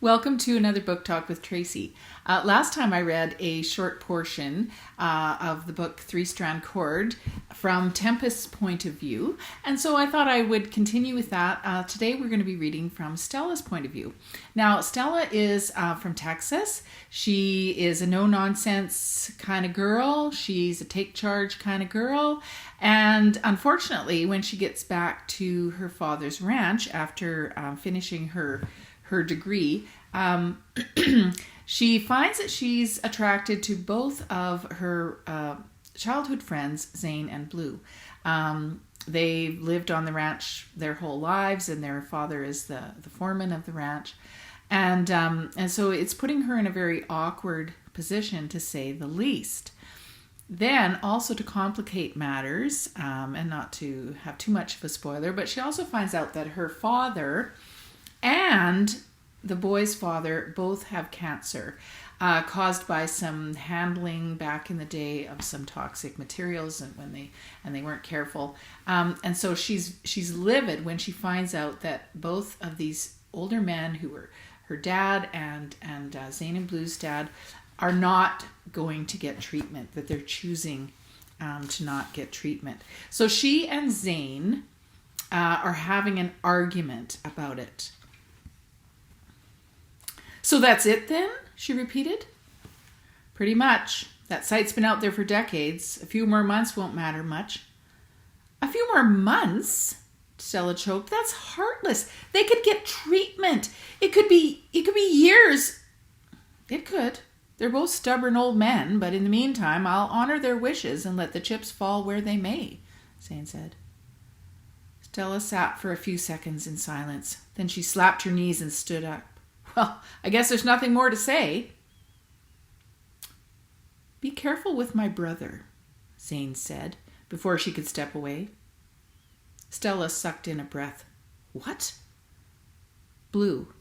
Welcome to another book talk with Tracy. Last time I read a short portion of the book Three Strand Cord from Tempest's point of view, and so I thought I would continue with that. Today we're going to be reading from Stella's point of view. Now, Stella is from Texas. She is a no-nonsense kind of girl. She's a take-charge kind of girl, and unfortunately, when she gets back to her father's ranch after finishing her degree, she finds that she's attracted to both of her childhood friends, Zane and Blue. They've lived on the ranch their whole lives, and their father is the foreman of the ranch. And so it's putting her in a very awkward position, to say the least. Then, also to complicate matters, and not to have too much of a spoiler, but she also finds out that her father and the boy's father both have cancer caused by some handling back in the day of some toxic materials, and when they weren't careful. And so she's livid when she finds out that both of these older men, who were her dad and Zane and Blue's dad, are not going to get treatment, that they're choosing to not get treatment. So she and Zane are having an argument about it. "So that's it then?" she repeated. "Pretty much. That site's been out there for decades. A few more months won't matter much." "A few more months?" Stella choked. "That's heartless. They could get treatment. It could be years." "It could. They're both stubborn old men, but in the meantime, I'll honor their wishes and let the chips fall where they may," Zane said. Stella sat for a few seconds in silence. Then she slapped her knees and stood up. "Well, I guess there's nothing more to say." "Be careful with my brother," Zane said, before she could step away. Stella sucked in a breath. "What?" "Blue.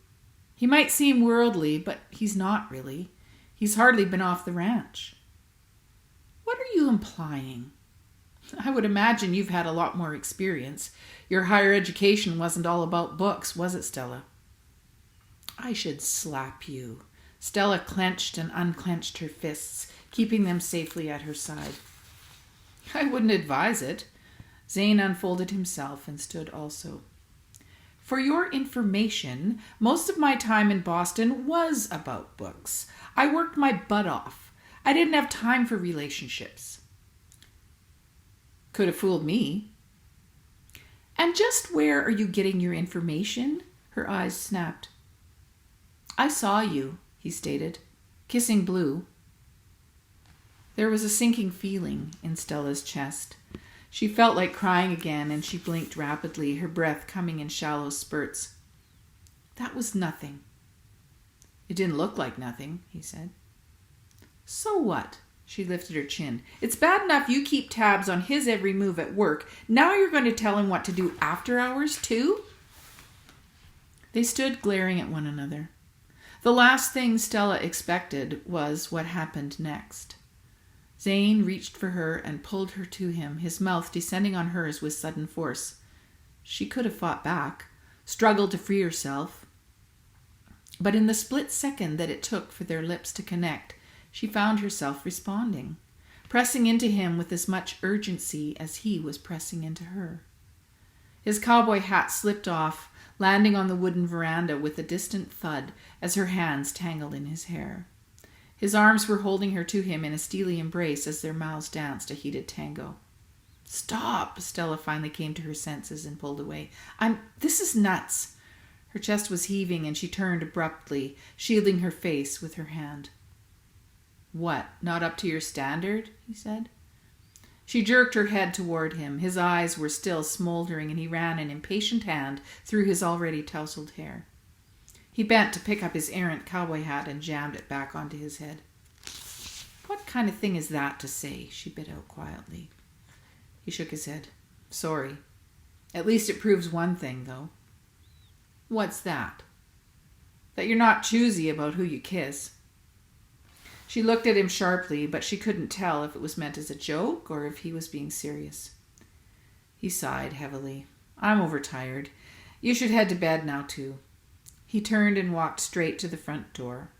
He might seem worldly, but he's not really. He's hardly been off the ranch." "What are you implying?" "I would imagine you've had a lot more experience. Your higher education wasn't all about books, was it, Stella?" "I should slap you." Stella clenched and unclenched her fists, keeping them safely at her side. "I wouldn't advise it." Zane unfolded himself and stood also. "For your information, most of my time in Boston was about books. I worked my butt off. I didn't have time for relationships." "Could have fooled me." "And just where are you getting your information?" Her eyes snapped. "I saw you," he stated, "kissing Blue." There was a sinking feeling in Stella's chest. She felt like crying again, and she blinked rapidly, her breath coming in shallow spurts. "That was nothing." "It didn't look like nothing," he said. "So what?" She lifted her chin. "It's bad enough you keep tabs on his every move at work. Now you're going to tell him what to do after hours, too?" They stood glaring at one another. The last thing Stella expected was what happened next. Zane reached for her and pulled her to him, his mouth descending on hers with sudden force. She could have fought back, struggled to free herself. But in the split second that it took for their lips to connect, she found herself responding, pressing into him with as much urgency as he was pressing into her. His cowboy hat slipped off, landing on the wooden veranda with a distant thud as her hands tangled in his hair. His arms were holding her to him in a steely embrace as their mouths danced a heated tango. "Stop!" Stella finally came to her senses and pulled away. This is nuts." Her chest was heaving, and she turned abruptly, shielding her face with her hand. "What, not up to your standard?" he said. She jerked her head toward him. His eyes were still smoldering, and he ran an impatient hand through his already tousled hair. He bent to pick up his errant cowboy hat and jammed it back onto his head. "What kind of thing is that to say?" she bit out quietly. He shook his head. "Sorry. At least it proves one thing, though." "What's that?" "That you're not choosy about who you kiss." She looked at him sharply, but she couldn't tell if it was meant as a joke or if he was being serious. He sighed heavily. "I'm overtired. You should head to bed now, too." He turned and walked straight to the front door.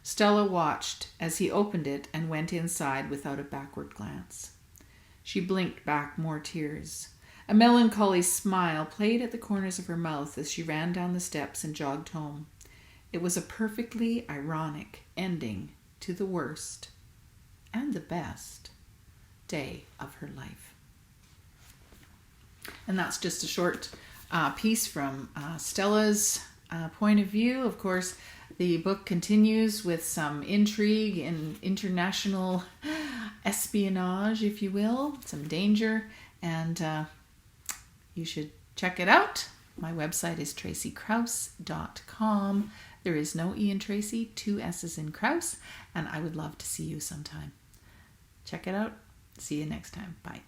Stella watched as he opened it and went inside without a backward glance. She blinked back more tears. A melancholy smile played at the corners of her mouth as she ran down the steps and jogged home. It was a perfectly ironic ending to the worst and the best day of her life. And that's just a short piece from Stella's point of view. Of course, the book continues with some intrigue and international espionage, if you will, some danger, and you should check it out. My website is tracykrause.com. There is no E in Tracy, 2 S's in Krause, and I would love to see you sometime. Check it out. See you next time. Bye.